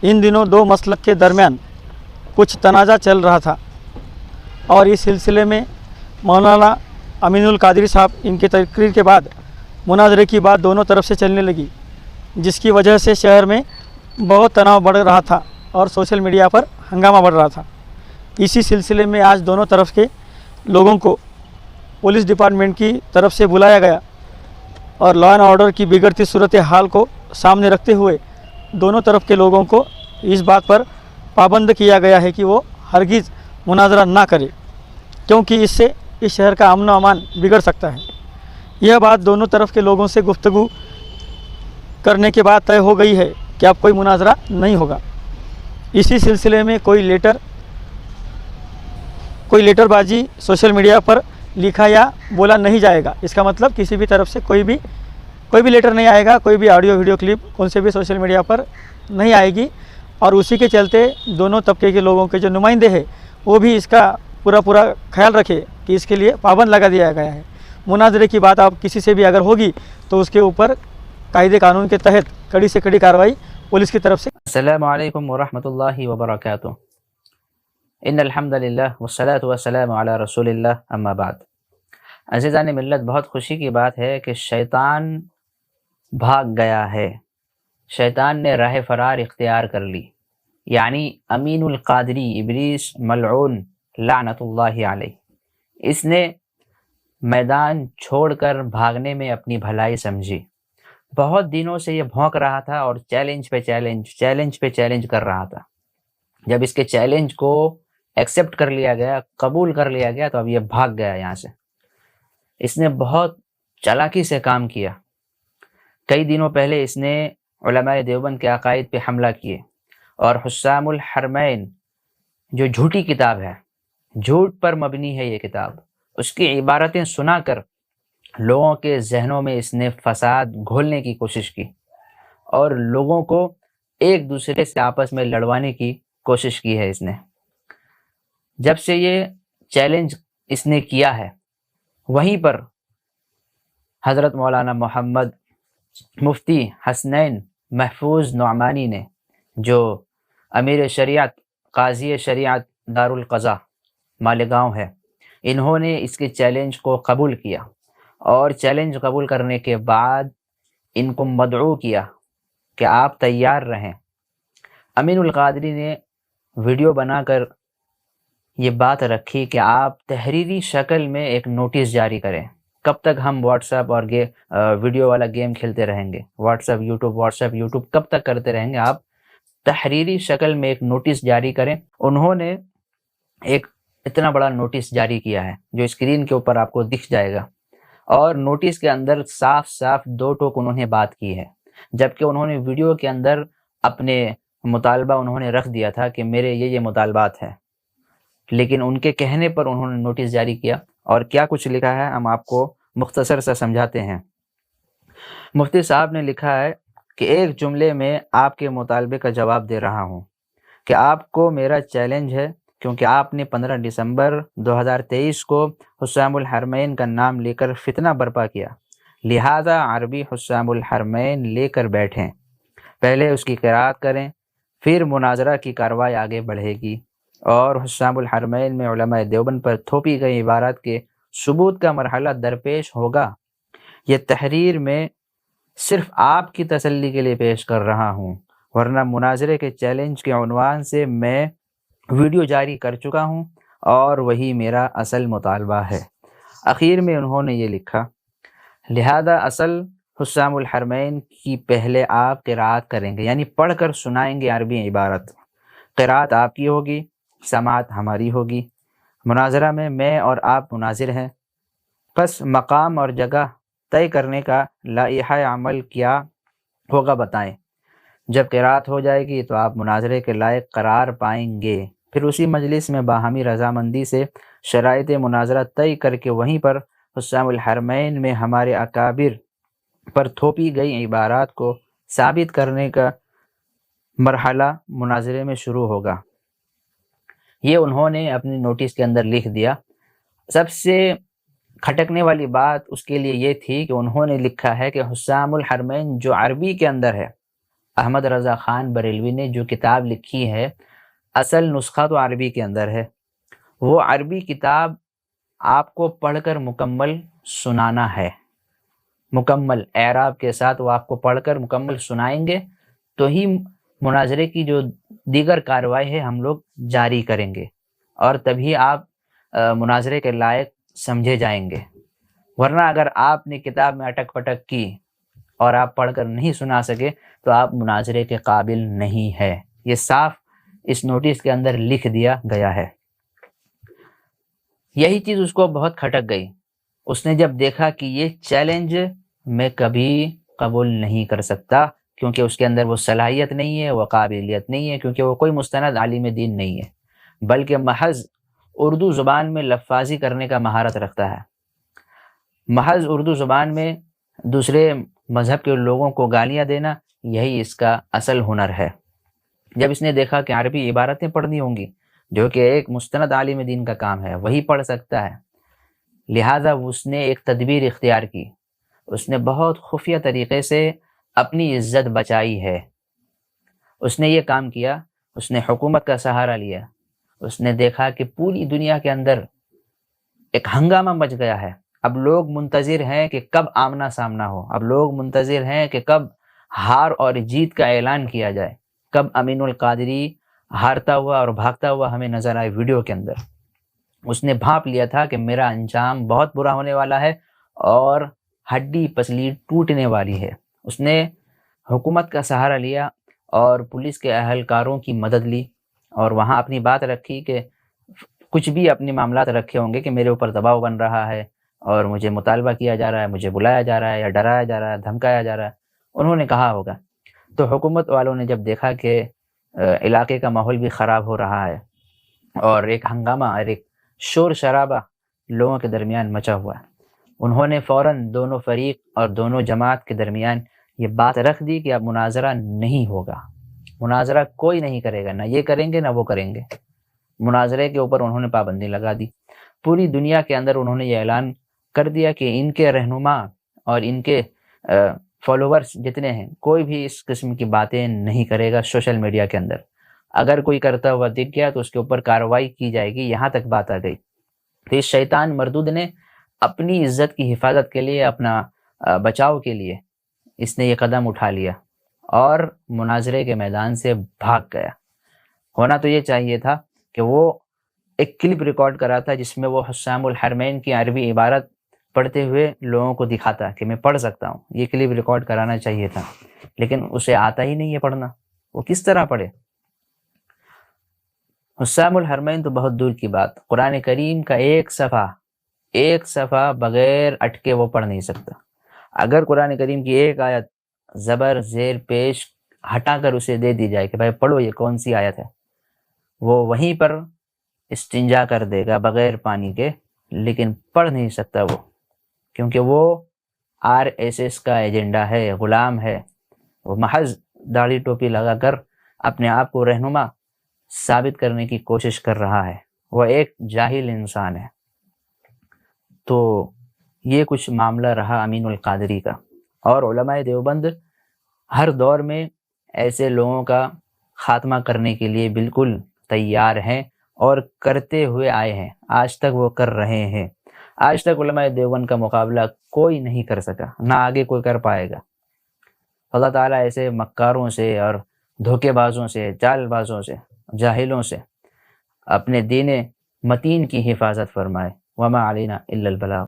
इन दिनों दो मसलक के दरमियान कुछ तनाज़ा चल रहा था और इस सिलसिले में मौलाना अमीनुल कादरी साहब इनके तकरीर के बाद मुनाजरे की बात दोनों तरफ से चलने लगी, जिसकी वजह से शहर में बहुत तनाव बढ़ रहा था और सोशल मीडिया पर हंगामा बढ़ रहा था। इसी सिलसिले में आज दोनों तरफ के लोगों को पुलिस डिपार्टमेंट की तरफ से बुलाया गया और लॉ एंड ऑर्डर की बिगड़ती सूरत हाल को सामने रखते हुए दोनों तरफ के लोगों को इस बात पर पाबंद किया गया है कि वो हरगिज़ मुनाजरा ना करे, क्योंकि इससे इस शहर का अमन व अमान बिगड़ सकता है। यह बात दोनों तरफ के लोगों से गुफ्तगू करने के बाद तय हो गई है कि अब कोई मुनाजरा नहीं होगा। इसी सिलसिले में कोई लेटरबाजी सोशल मीडिया पर लिखा या बोला नहीं जाएगा। इसका मतलब किसी भी तरफ से कोई भी लेटर नहीं आएगा, कोई भी ऑडियो वीडियो क्लिप उनसे भी सोशल मीडिया पर नहीं आएगी। और उसी के चलते दोनों तबके के लोगों के जो नुमाइंदे हैं वो भी इसका पूरा ख्याल रखे कि इसके लिए पाबंद लगा दिया गया है। मुनाजरे की बात आप किसी से भी अगर होगी तो उसके ऊपर कायदे कानून के तहत कड़ी से कड़ी कार्रवाई पुलिस की तरफ से। अस्सलामु अलैकुम वरहमतुल्लाहि वबरकातुहू। इन्नल हम्दुलिल्लाह वस्सलातु वस्सलामु अला रसूलिल्लाह, अम्मा बाद। अज़ीज़ान मिल्लत, बहुत खुशी की बात है कि शैतान भाग गया है। शैतान ने राह फरार इख्तियार कर ली, यानी अमीनुल कादरी इब्लीस मलऊन लानतुल्लाहि अलैह, इसने मैदान छोड़कर भागने में अपनी भलाई समझी। बहुत दिनों से ये भौंक रहा था और चैलेंज पे चैलेंज कर रहा था। जब इसके चैलेंज को एक्सेप्ट कर लिया गया, कबूल कर लिया गया, तो अब ये भाग गया यहाँ से। इसने बहुत चालाकी से काम किया। कई दिनों पहले इसने उलमाए देवबंद के अकायद पे हमला किए और हुस्सामुल हरमैन जो झूठी किताब है, झूठ पर मबनी है ये किताब, उसकी इबारतें सुनाकर लोगों के जहनों में इसने फसाद घोलने की कोशिश की और लोगों को एक दूसरे से आपस में लड़वाने की कोशिश की है इसने। जब से ये चैलेंज इसने किया है, वहीं पर हज़रत मौलाना मोहम्मद मुफ्ती हसनैन महफूज नौमानी ने, जो अमीर शरीयत काजी शरीयत दारुल क़ज़ा मालेगांव है, इन्होंने इसके चैलेंज को कबूल किया और चैलेंज कबूल करने के बाद इनको मदऊ किया कि आप तैयार रहें। अमीनुल कादरी ने वीडियो बनाकर ये बात रखी कि आप तहरीरी शक्ल में एक नोटिस जारी करें। कब तक हम व्हाट्सएप और वीडियो वाला गेम खेलते रहेंगे? व्हाट्सएप यूट्यूब कब तक करते रहेंगे? आप तहरीरी शक्ल में एक नोटिस जारी करें। उन्होंने एक इतना बड़ा नोटिस जारी किया है जो स्क्रीन के ऊपर आपको दिख जाएगा, और नोटिस के अंदर साफ साफ दो टोक उन्होंने बात की है, जबकि उन्होंने वीडियो के अंदर अपने मुतालबा उन्होंने रख दिया था कि मेरे ये मुतालबात हैं, लेकिन उनके कहने पर उन्होंने नोटिस जारी किया। और क्या कुछ लिखा है हम आपको मुख्तसर सा समझाते हैं। मुफ्ती साहब ने लिखा है कि एक जुमले में आपके मुतालबे का जवाब दे रहा हूँ कि आपको मेरा चैलेंज है, क्योंकि आपने 15 दिसंबर 2023 को हुस्सामुल हरमैन का नाम लेकर फितना बर्पा किया, लिहाजा अरबी हुस्सामुल हरमैन लेकर बैठें, पहले उसकी क़िराअत करें, फिर मुनाजरा की कार्रवाई आगे बढ़ेगी और हुस्सामुल हरमैन में उलमाए देवबंद पर थोपी गई इबारत के सबूत का मरहला दरपेश होगा। ये तहरीर में सिर्फ आपकी तसल्ली के लिए पेश कर रहा हूँ, वरना मुनाजरे के चैलेंज के उन्वान से मैं वीडियो जारी कर चुका हूँ और वही मेरा असल मुतालबा है। आखिर में उन्होंने ये लिखा, लिहाजा असल हुस्सामुल हरमैन की पहले आप क़िराअत करेंगे, यानी पढ़ कर सुनाएंगे अरबी इबारत। क़िराअत आपकी होगी, समाअत हमारी होगी। मुनाजरा में मैं और आप मुनाजिर हैं, बस मकाम और जगह तय करने का लाइहा अमल क्या होगा बताएं। जब क़िराअत हो जाएगी तो आप मुनाजरे के लायक करार पाएंगे। फिर उसी मजलिस में बाहमी रजामंदी से शराइत मुनाजरा तय करके वहीं पर हुस्सामुल हरमैन में हमारे अकाबिर पर थोपी गई इबारात को साबित करने का मरहला मुनाजरे में शुरू होगा। ये उन्होंने अपने नोटिस के अंदर लिख दिया। सबसे खटकने वाली बात उसके लिए ये थी कि उन्होंने लिखा है कि हुस्सामुल हरमैन जो अरबी के अंदर है احمد رضا خان بریلوی نے جو کتاب لکھی ہے، اصل نسخہ تو عربی کے اندر ہے، وہ عربی کتاب آپ کو پڑھ کر مکمل سنانا ہے، مکمل اعراب کے ساتھ وہ آپ کو پڑھ کر مکمل سنائیں گے، تو ہی مناظرے کی جو دیگر کارروائی ہے ہم لوگ جاری کریں گے، اور تبھی آپ مناظرے کے لائق سمجھے جائیں گے۔ ورنہ اگر آپ نے کتاب میں اٹک پٹک کی اور آپ پڑھ کر نہیں سنا سکے تو آپ مناظرے کے قابل نہیں ہے، یہ صاف اس نوٹس کے اندر لکھ دیا گیا ہے۔ یہی چیز اس کو بہت کھٹک گئی، اس نے جب دیکھا کہ یہ چیلنج میں کبھی قبول نہیں کر سکتا، کیونکہ اس کے اندر وہ صلاحیت نہیں ہے، وہ قابلیت نہیں ہے، کیونکہ وہ کوئی مستند عالم دین نہیں ہے، بلکہ محض اردو زبان میں لفاظی کرنے کا مہارت رکھتا ہے، محض اردو زبان میں دوسرے مذہب کے لوگوں کو گالیاں دینا، یہی اس کا اصل ہنر ہے۔ جب اس نے دیکھا کہ عربی عبارتیں پڑھنی ہوں گی، جو کہ ایک مستند عالم دین کا کام ہے، وہی پڑھ سکتا ہے، لہٰذا اس نے ایک تدبیر اختیار کی، اس نے بہت خفیہ طریقے سے اپنی عزت بچائی ہے۔ اس نے یہ کام کیا، اس نے حکومت کا سہارا لیا، اس نے دیکھا کہ پوری دنیا کے اندر ایک ہنگامہ مچ گیا ہے، اب لوگ منتظر ہیں کہ کب آمنا سامنا ہو، اب لوگ منتظر ہیں کہ کب ہار اور جیت کا اعلان کیا جائے، کب امین القادری ہارتا ہوا اور بھاگتا ہوا ہمیں نظر آئے ویڈیو کے اندر۔ اس نے بھانپ لیا تھا کہ میرا انجام بہت برا ہونے والا ہے اور ہڈی پسلی ٹوٹنے والی ہے۔ اس نے حکومت کا سہارا لیا اور پولیس کے اہلکاروں کی مدد لی، اور وہاں اپنی بات رکھی کہ کچھ بھی اپنے معاملات رکھے ہوں گے کہ میرے اوپر دباؤ بن رہا ہے اور مجھے مطالبہ کیا جا رہا ہے، مجھے بلایا جا رہا ہے یا ڈرایا جا رہا ہے، دھمکایا جا رہا ہے، انہوں نے کہا ہوگا۔ تو حکومت والوں نے جب دیکھا کہ علاقے کا ماحول بھی خراب ہو رہا ہے اور ایک ہنگامہ اور ایک شور شرابہ لوگوں کے درمیان مچا ہوا ہے، انہوں نے فوراً دونوں فریق اور دونوں جماعت کے درمیان یہ بات رکھ دی کہ اب مناظرہ نہیں ہوگا، مناظرہ کوئی نہیں کرے گا، نہ یہ کریں گے نہ وہ کریں گے۔ مناظرے کے اوپر انہوں نے پابندی لگا دی۔ پوری دنیا کے اندر انہوں نے یہ اعلان کر دیا کہ ان کے رہنما اور ان کے فالوورز جتنے ہیں، کوئی بھی اس قسم کی باتیں نہیں کرے گا سوشل میڈیا کے اندر، اگر کوئی کرتا ہوا دکھ گیا تو اس کے اوپر کارروائی کی جائے گی، یہاں تک بات آ گئی۔ تو اس شیطان مردود نے اپنی عزت کی حفاظت کے لیے، اپنا بچاؤ کے لیے اس نے یہ قدم اٹھا لیا اور مناظرے کے میدان سے بھاگ گیا۔ ہونا تو یہ چاہیے تھا کہ وہ ایک کلپ ریکارڈ کرا تھا جس میں وہ حسام الحرمین کی عربی عبارت پڑھتے ہوئے لوگوں کو دکھاتا کہ میں پڑھ سکتا ہوں، یہ کلپ ریکارڈ کرانا چاہیے تھا، لیکن اسے آتا ہی نہیں ہے پڑھنا، وہ کس طرح پڑھے؟ حسام الحرمین تو بہت دور کی بات، قرآن کریم کا ایک صفحہ بغیر اٹکے وہ پڑھ نہیں سکتا۔ اگر قرآن کریم کی ایک آیت زبر زیر پیش ہٹا کر اسے دے دی جائے کہ بھائی پڑھو یہ کون سی آیت ہے، وہ وہیں پر استنجا کر دے گا بغیر پانی کے، لیکن پڑھ نہیں سکتا وہ، کیونکہ وہ RSS کا ایجنڈا ہے، غلام ہے، وہ محض داڑھی ٹوپی لگا کر اپنے آپ کو رہنما ثابت کرنے کی کوشش کر رہا ہے، وہ ایک جاہل انسان ہے۔ تو یہ کچھ معاملہ رہا امین القادری کا، اور علماء دیوبند ہر دور میں ایسے لوگوں کا خاتمہ کرنے کے لیے بالکل تیار ہیں اور کرتے ہوئے آئے ہیں، آج تک وہ کر رہے ہیں۔ آج تک علماء دیوبند کا مقابلہ کوئی نہیں کر سکا، نہ آگے کوئی کر پائے گا۔ اللہ تعالیٰ ایسے مکاروں سے اور دھوکے بازوں سے، چال بازوں سے، جاہلوں سے اپنے دین متین کی حفاظت فرمائے۔ وما علینا الا البلاغ۔